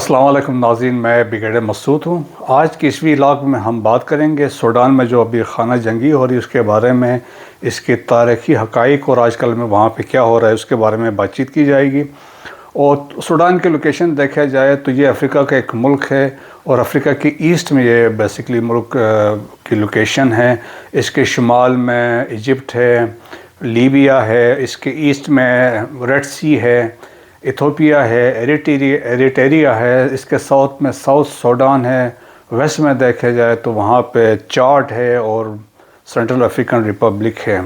السلام علیکم ناظرین، میں بریگیڈیئر مسعود ہوں۔ آج کی اس ولاگ میں ہم بات کریں گے سوڈان میں جو ابھی خانہ جنگی ہو رہی ہے اس کے بارے میں، اس کے تاریخی حقائق اور آج کل میں وہاں پہ کیا ہو رہا ہے اس کے بارے میں بات چیت کی جائے گی۔ اور سوڈان کی لوکیشن دیکھا جائے تو یہ افریقہ کا ایک ملک ہے اور افریقہ کے ایسٹ میں یہ بیسیکلی ملک کی لوکیشن ہے۔ اس کے شمال میں ایجپٹ ہے، لیبیا ہے، اس کے ایسٹ میں ریڈ سی ہے، ایتھوپیا ہے، ایریٹریا ہے، اس کے ساؤتھ میں ساؤتھ سوڈان ہے، ویسٹ میں دیکھا جائے تو وہاں پہ چاڈ ہے اور سینٹرل افریقن ریپبلک ہے۔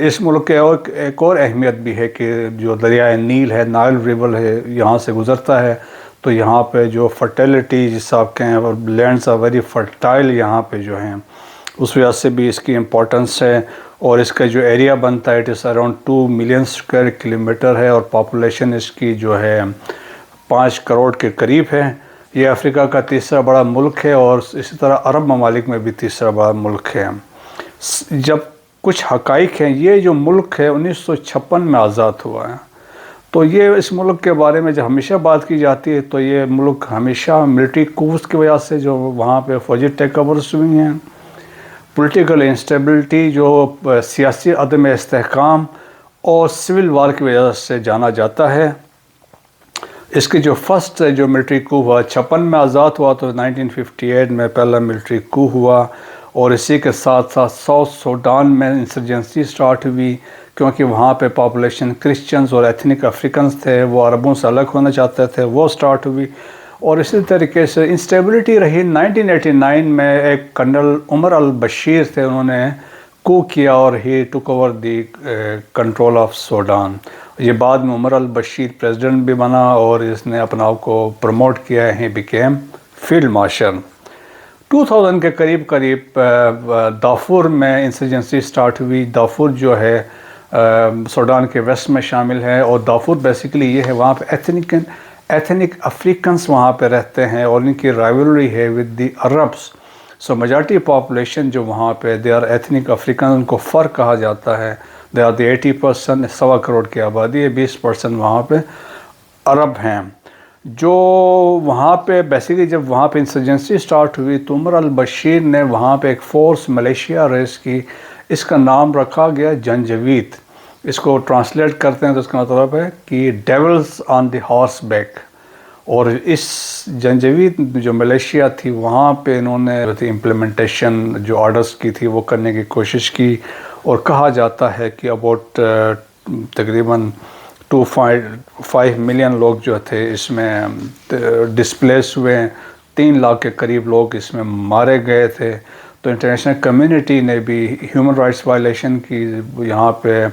اس ملک کے ایک اور اہمیت بھی ہے کہ جو دریائے نیل ہے، نائل ریور ہے، یہاں سے گزرتا ہے، تو یہاں پہ جو فرٹیلیٹی جس آپ کہیں اور لینڈس آر ویری فرٹائل یہاں پہ جو ہیں، اس وجہ سے بھی اس کی امپورٹنس ہے۔ اور اس کا جو ایریا بنتا ہے it is around 2 million square kilometre ہے اور پاپولیشن اس کی جو ہے 5 کروڑ کے قریب ہے۔ یہ افریقہ کا تیسرا بڑا ملک ہے اور اسی طرح عرب ممالک میں بھی تیسرا بڑا ملک ہے۔ جب کچھ حقائق ہیں، یہ جو ملک ہے 1956 میں آزاد ہوا ہے، تو یہ اس ملک کے بارے میں جب ہمیشہ بات کی جاتی ہے تو یہ ملک ہمیشہ ملٹری کوز کی وجہ سے جو وہاں پہ فوجی ٹیک اوورز ہوئی ہیں، پولیٹیکل انسٹیبلٹی جو سیاسی عدم استحکام اور سول وار کی وجہ سے جانا جاتا ہے۔ اس کی جو فرسٹ جو ملٹری کو ہوا 56 میں آزاد ہوا، تو 1958 میں پہلا ملٹری کو ہوا اور اسی کے ساتھ ساتھ ساؤتھ سوڈان میں انسرجنسی سٹارٹ ہوئی، کیونکہ وہاں پہ پاپولیشن کرسچنز اور ایتھنک افریکنز تھے، وہ عربوں سے الگ ہونا چاہتے تھے، وہ سٹارٹ ہوئی۔ اور اسی طریقے سے انسٹیبلٹی رہی۔ 1989 میں ایک کرنل عمر البشیر تھے، انہوں نے کو کیا اور he took over the control of Sudan. یہ بعد میں عمر البشیر پریزیڈنٹ بھی بنا اور اس نے اپنا آپ کو پروموٹ کیا، ہی بیکیم فیلڈ مارشل۔ 2000 کے قریب دارفور میں انسرجنسی سٹارٹ ہوئی۔ دارفور جو ہے سوڈان کے ویسٹ میں شامل ہے اور دارفور بیسیکلی یہ ہے وہاں پہ ایتھنک افریکنس وہاں پہ رہتے ہیں اور ان کی رائیولری ہے with the Arabs. So majority population جو وہاں پہ دے آر ایتھنک افریکن، ان کو فر کہا جاتا ہے۔ دے آر دی 80%، 1.25 کروڑ کی آبادی ہے، 20% وہاں پہ عرب ہیں۔ جو وہاں پہ بیسیکلی جب وہاں پہ انسرجنسی سٹارٹ ہوئی تو عمر البشیر نے وہاں پہ ایک فورس ملیشیا ریس کی، اس کا نام رکھا گیا جنجوید۔ اس کو ٹرانسلیٹ کرتے ہیں تو اس کا مطلب ہے کہ devils on the horseback. اور اس جنجوید جو ملیشیا تھی وہاں پہ انہوں نے امپلیمنٹیشن جو آرڈرز کی تھی وہ کرنے کی کوشش کی، اور کہا جاتا ہے کہ اباؤٹ تقریباً 2.5 ملین لوگ جو تھے اس میں ڈسپلیس ہوئے، 3 لاکھ کے قریب لوگ اس میں مارے گئے تھے۔ تو انٹرنیشنل کمیونٹی نے بھی ہیومن رائٹس وائلیشن کی یہاں پہ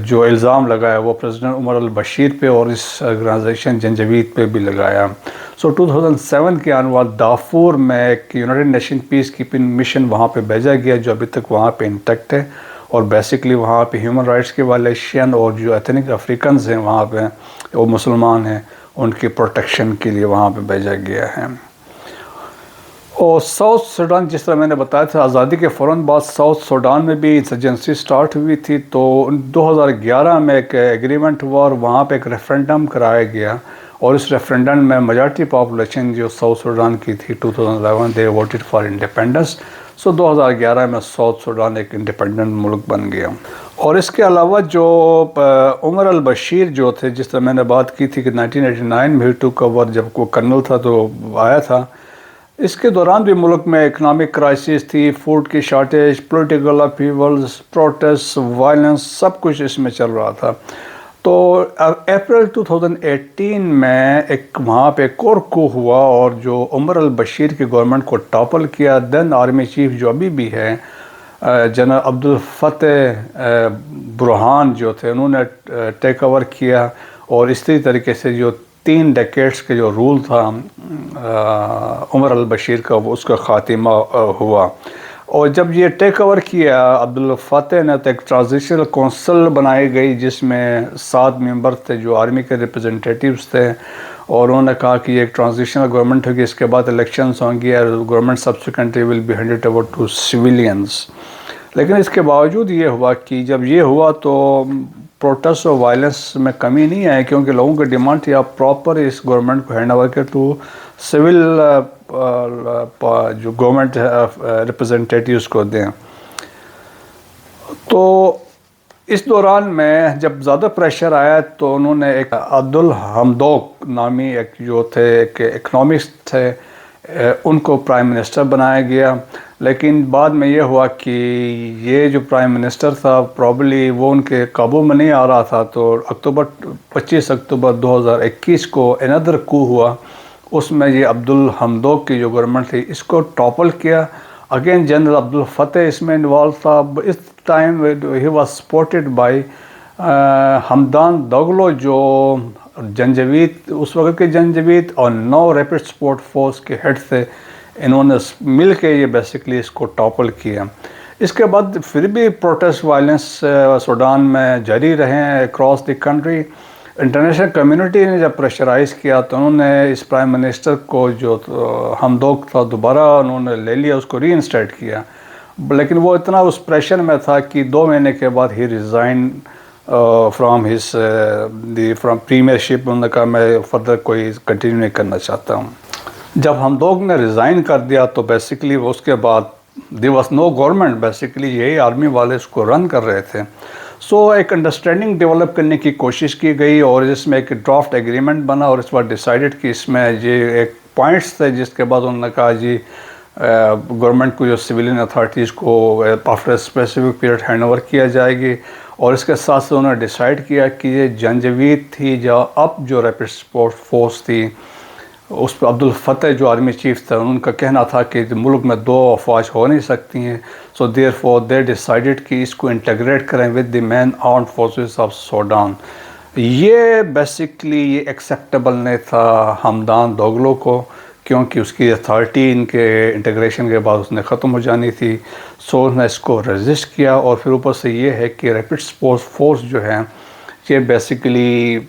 جو الزام لگایا وہ پریزیڈنٹ عمر البشیر پہ اور اس آرگنائزیشن جنجوید پہ بھی لگایا۔ 2007 کے آن بعد دارفور میں ایک یونائٹڈ نیشن پیس کیپنگ مشن وہاں پہ بھیجا گیا جو ابھی تک وہاں پہ انٹیکٹ ہے، اور بیسیکلی وہاں پہ ہیومن رائٹس کی وائلیشن اور جو ایتھنک افریکنز ہیں وہاں پہ وہ مسلمان ہیں ان کی پروٹیکشن کے لیے وہاں پہ بھیجا گیا ہے۔ اور ساؤتھ سوڈان جس طرح میں نے بتایا تھا، آزادی کے فوراً بعد ساؤتھ سوڈان میں بھی انسرجنسی سٹارٹ ہوئی تھی، تو 2011 میں ایک ایگریمنٹ ہوا اور وہاں پہ ایک ریفرینڈم کرایا گیا، اور اس ریفرینڈم میں میجارٹی پاپولیشن جو ساؤتھ سوڈان کی تھی 2011 دے ووٹڈ فار انڈیپینڈنس۔ 2011 میں ساؤتھ سوڈان ایک انڈیپینڈنٹ ملک بن گیا۔ اور اس کے علاوہ جو عمر البشیر جو تھے، جس طرح میں نے بات کی تھی کہ 1989 میں ٹک اوور جب وہ کرنل تھا تو آیا تھا، اس کے دوران بھی ملک میں اکنامک کرائسس تھی، فوڈ کی شارٹیج، پولیٹیکل اپیولز، پروٹیسٹ، وائلنس، سب کچھ اس میں چل رہا تھا۔ تو اپریل 2018 میں ایک وہاں پہ ایک اور کو ہوا اور جو عمر البشیر کی گورنمنٹ کو ٹاپل کیا۔ دین آرمی چیف جو ابھی بھی ہے جنرل عبدالفتح برہان جو تھے، انہوں نے ٹیک اوور کیا، اور اسی طریقے سے جو 3 ڈیکیڈز کے جو رول تھا عمر البشیر کا وہ اس کا خاتمہ ہوا۔ اور جب یہ ٹیک اوور کیا عبدالفتح نے تو ایک ٹرانزیشنل کونسل بنائی گئی جس میں 7 ممبر تھے جو آرمی کے ریپرزنٹیٹیوز تھے، اور انہوں نے کہا کہ یہ ایک ٹرانزیشنل گورنمنٹ ہوگی، اس کے بعد الیکشنز ہوں گی اور government subsequently will be handed over to civilians. لیکن اس کے باوجود یہ ہوا کہ جب یہ ہوا تو پروٹیسٹ اور وائلنس میں کمی نہیں آئی، کیونکہ لوگوں کی ڈیمانڈ تھی آپ پراپر اس گورنمنٹ کو ہینڈ اوور کر ٹو سول جو گورنمنٹ ریپرزنٹیٹیوز کو دیں۔ تو اس دوران میں جب زیادہ پریشر آیا تو انہوں نے ایک عبدالحمدوک نامی ایک جو تھے ایک اکنامسٹ تھے، ان کو پرائم منسٹر بنایا گیا۔ لیکن بعد میں یہ ہوا کہ یہ جو پرائم منسٹر تھا پرابلی وہ ان کے قابو میں نہیں آ رہا تھا، تو 25 اکتوبر 2021 کو اندر کو ہوا، اس میں یہ عبدالحمدوک کی جو گورنمنٹ تھی اس کو ٹاپل کیا۔ اگین جنرل عبدالفتح اس میں انوالو تھا۔ اس time he was supported by Hamdan Dagalo جو جنجوید اس وقت کے جنجوید اور نو ریپڈ سپورٹ فورس کے ہیڈ تھے، انہوں نے مل کے یہ بیسکلی اس کو ٹاپل کیا۔ اس کے بعد پھر بھی پروٹیسٹ وائلنس سوڈان میں جاری رہے ہیں across the country. International community نے جب پریشرائز کیا تو انہوں نے اس پرائم منسٹر کو جو حمدوک تھا دوبارہ انہوں نے لے لیا، اس کو ری انسٹیٹ کیا، لیکن وہ اتنا اس پریشر میں تھا کہ 2 مہینے کے بعد ہی ریزائن فرام پریمیئرشپ۔ انہوں نے کہا میں فردر کوئی کنٹینیو نہیں کرنا چاہتا ہوں۔ جب حمدوک نے ریزائن کر دیا تو بیسکلی اس کے بعد there was no government, basically یہی آرمی والے اس کو رن کر رہے تھے۔ ایک انڈرسٹینڈنگ ڈیولپ کرنے کی کوشش کی گئی اور اس میں ایک ڈرافٹ ایگریمنٹ بنا، اور اس بار ڈیسائیڈڈ کہ اس میں یہ ایک پوائنٹس تھے جس کے بعد انہوں نے کہا جی گورنمنٹ کو جو سویلین اتھارٹیز کو after specific period hand over کیا جائے گی، اور اس کے ساتھ ساتھ انہوں نے ڈیسائیڈ کیا کہ یہ جنجوید تھی جو اب جو ریپڈ سپورٹ فورس تھی اس پہ عبدالفتح جو آرمی چیف تھا ان کا کہنا تھا کہ ملک میں 2 افواج ہو نہیں سکتی ہیں، سو دیر فور دے ڈیسائیڈڈ کہ اس کو انٹیگریٹ کریں with the main armed forces of Sudan. یہ بیسکلی یہ ایکسیپٹیبل نہیں تھا حمدان دوگلو کو، کیونکہ اس کی اتھارٹی ان کے انٹیگریشن کے بعد اس نے ختم ہو جانی تھی، سو اس نے اس کو ریزسٹ کیا۔ اور پھر اوپر سے یہ ہے کہ ریپڈ سپورٹ فورس جو ہے یہ بیسکلی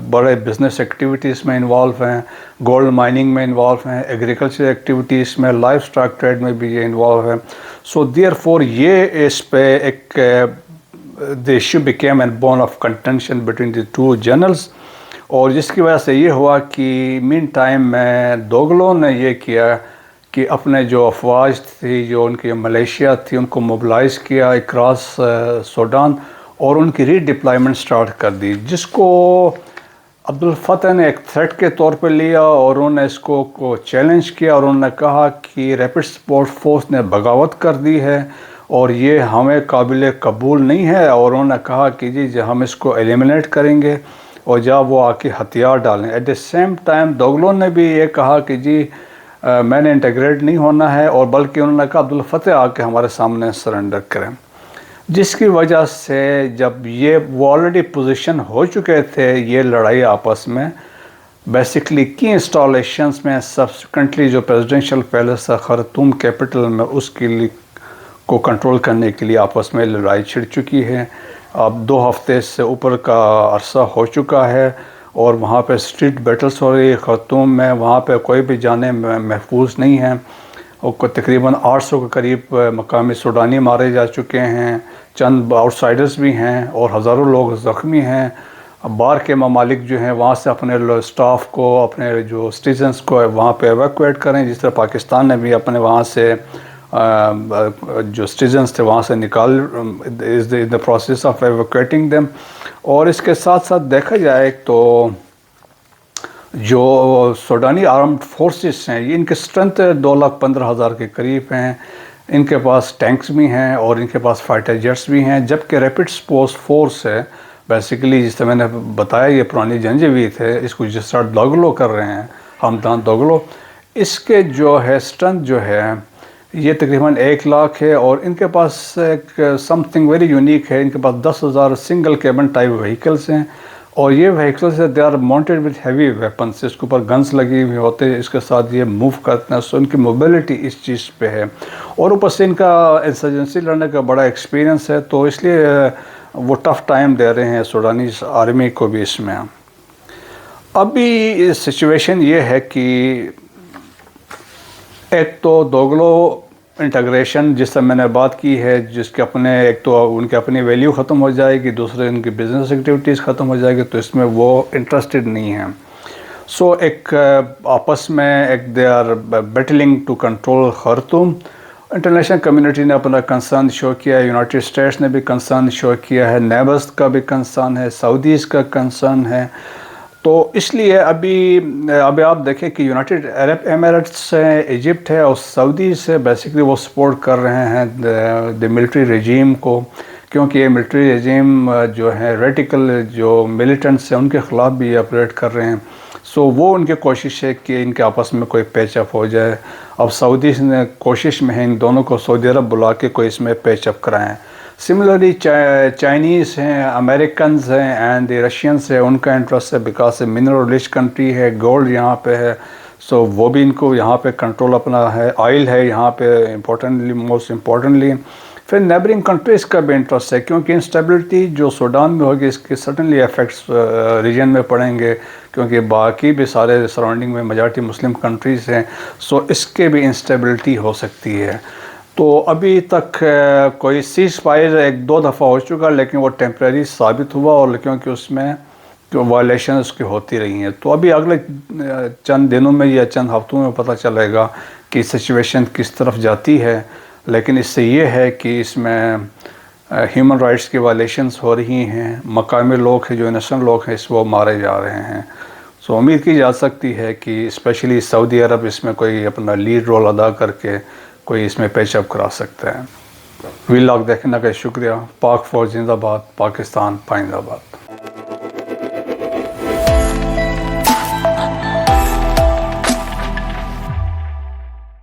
بڑے بزنس ایکٹیویٹیز میں انوالو ہیں، گولڈ مائننگ میں انوالو ہیں، ایگریکلچر ایکٹیویٹیز میں، لائف سٹاک ٹریڈ میں بھی یہ انوالو ہے۔ سو دیئر فور یہ اس پہ ایک the issue became a bone of contention between the two generals، اور جس کی وجہ سے یہ ہوا کہ مین ٹائم میں دوگلو نے یہ کیا کہ اپنے جو افواج تھی جو ان کی ملیشیا تھی ان کو موبلائز کیا اکراس سوڈان، اور ان کی ری ڈپلائمنٹ سٹارٹ کر دی، جس کو عبدالفتح نے ایک تھریٹ کے طور پہ لیا، اور انہوں نے اس کو چیلنج کیا، اور انہوں نے کہا کہ ریپڈ سپورٹ فورس نے بغاوت کر دی ہے اور یہ ہمیں قابل قبول نہیں ہے، اور انہوں نے کہا کہ جی ہم اس کو ایلیمنیٹ کریں گے اور جب وہ آ کے ہتھیار ڈالیں۔ ایٹ دی سیم ٹائم دوگلو نے بھی یہ کہا کہ جی میں نے انٹیگریٹ نہیں ہونا ہے، اور بلکہ انہوں نے کہا عبدالفتح آ کے ہمارے سامنے سرنڈر کریں، جس کی وجہ سے جب وہ آلریڈی پوزیشن ہو چکے تھے یہ لڑائی آپس میں بیسکلی کی انسٹالیشنز میں، سبسیکوینٹلی جو پریزیڈنشیل پیلس تھا خرطوم کیپٹل میں اس کے لیے کو کنٹرول کرنے کے لیے آپس میں لڑائی چھڑ چکی ہے۔ اب 2 ہفتے سے اوپر کا عرصہ ہو چکا ہے، اور وہاں پہ اسٹریٹ بیٹلز ہو رہی ہے خرطوم میں، وہاں پہ کوئی بھی جانے محفوظ نہیں ہے، اور تقریباً 800 کے قریب مقامی سوڈانی مارے جا چکے ہیں، چند آؤٹ سائڈرز بھی ہیں، اور ہزاروں لوگ زخمی ہیں۔ باہر کے ممالک جو ہیں وہاں سے اپنے اسٹاف کو، اپنے جو سٹیزنز کو وہاں پہ ایویکویٹ کریں، جس طرح پاکستان نے بھی اپنے وہاں سے جو سٹیزنز تھے وہاں سے نکال از دا پروسیس آف ایویکویٹنگ دیم۔ اور اس کے ساتھ ساتھ دیکھا جائے تو جو سوڈانی آرمڈ فورسز ہیں ان کے اسٹرینتھ 2,15,000 کے قریب ہیں، ان کے پاس ٹینکس بھی ہیں اور ان کے پاس فائٹر جیٹس بھی ہیں، جبکہ ریپڈ سپورٹ فورس ہے بیسیکلی جس طرح میں نے بتایا یہ پرانی جنجوید ہے، اس کو جس طرح دوگلو کر رہے ہیں حمدان دوگلو، اس کے جو ہے اسٹرینتھ جو ہے یہ تقریباً 1 لاکھ ہے، اور ان کے پاس ایک سم تھنگ ویری یونیک ہے، ان کے پاس 10,000 سنگل کیبن ٹائپ وہیکلس ہیں، اور یہ vehicles they are mounted with heavy weapons, اس کے اوپر گنز لگی ہوئی ہوتے ہیں، اس کے ساتھ یہ موو کرتے ہیں، سو ان کی موبیلٹی اس چیز پہ ہے، اور اوپر سے ان کا انسرجنسی لڑنے کا بڑا ایکسپیرینس ہے، تو اس لیے وہ ٹف ٹائم دے رہے ہیں سوڈانی آرمی کو بھی اس میں۔ ابھی سچویشن یہ ہے کہ ایک تو دوگلو انٹیگریشن جس سے میں نے بات کی ہے، جس کے اپنے ایک تو ان کے اپنی ویلیو ختم ہو جائے گی، دوسرے ان کی بزنس ایکٹیویٹیز ختم ہو جائے گی، تو اس میں وہ انٹرسٹڈ نہیں ہیں. سو ایک آپس میں ایک they are battling to control Khartoum. International community نے اپنا کنسرن شو کیا ہے، یونائٹڈ اسٹیٹس نے بھی کنسرن شو کیا ہے، نیبرز کا بھی کنسرن ہے، سعودیز کا کنسرن ہے. تو اس لیے ابھی آپ دیکھیں کہ یونائٹڈ عرب ایمریٹس ہے، ایجپٹ ہے اور سعودی سے بیسکلی وہ سپورٹ کر رہے ہیں دی ملٹری رجیم کو، کیونکہ یہ ملٹری رجیم جو ہے ریڈیکل جو ملیٹنٹس ہیں ان کے خلاف بھی آپریٹ کر رہے ہیں. سو وہ ان کی کوشش ہے کہ ان کے آپس میں کوئی پیچ اپ ہو جائے. اب سعودی نے کوشش میں ہے ان دونوں کو سعودی عرب بلا کے کوئی اس میں پیچ اپ کرائیں. سملرلی چائنیز ہیں، امریکنز ہیں اینڈ دی رشینز ہیں، ان کا انٹرسٹ ہے بیکاز منرل رچ کنٹری ہے، گولڈ یہاں پہ ہے. سو وہ بھی ان کو یہاں پہ کنٹرول اپنا ہے، آئل ہے یہاں پہ موسٹ امپورٹنٹلی. پھر نیبرنگ کنٹریز کا بھی انٹرسٹ ہے، کیونکہ انسٹیبلٹی جو سوڈان میں ہوگی اس کے سٹنلی ایفیکٹس ریجن میں پڑیں گے، کیونکہ باقی بھی سارے سراؤنڈنگ میں میجارٹی مسلم کنٹریز ہیں. سو اس کے بھی انسٹیبلٹی ہو سکتی ہے. تو ابھی تک کوئی سیز فائر ایک دو دفعہ ہو چکا، لیکن وہ ٹیمپریری ثابت ہوا، اور کیونکہ اس میں وائلیشن اس کی ہوتی رہی ہیں. تو ابھی اگلے چند دنوں میں یا چند ہفتوں میں پتہ چلے گا کہ سچویشن کس طرف جاتی ہے. لیکن اس سے یہ ہے کہ اس میں ہیومن رائٹس کی وائلیشنز ہو رہی ہیں، مقامی لوگ ہیں جو انیسنٹ لوگ ہیں وہ مارے جا رہے ہیں. سو امید کی جا سکتی ہے کہ اسپیشلی سعودی عرب اس میں کوئی اپنا لیڈ رول ادا کر کے کوئی اس میں پیچ اپ کرا سکتا ہے. وی لاگ دیکھنے کا شکریہ. پاک فوج زندہ باد، پاکستان پائندہ باد.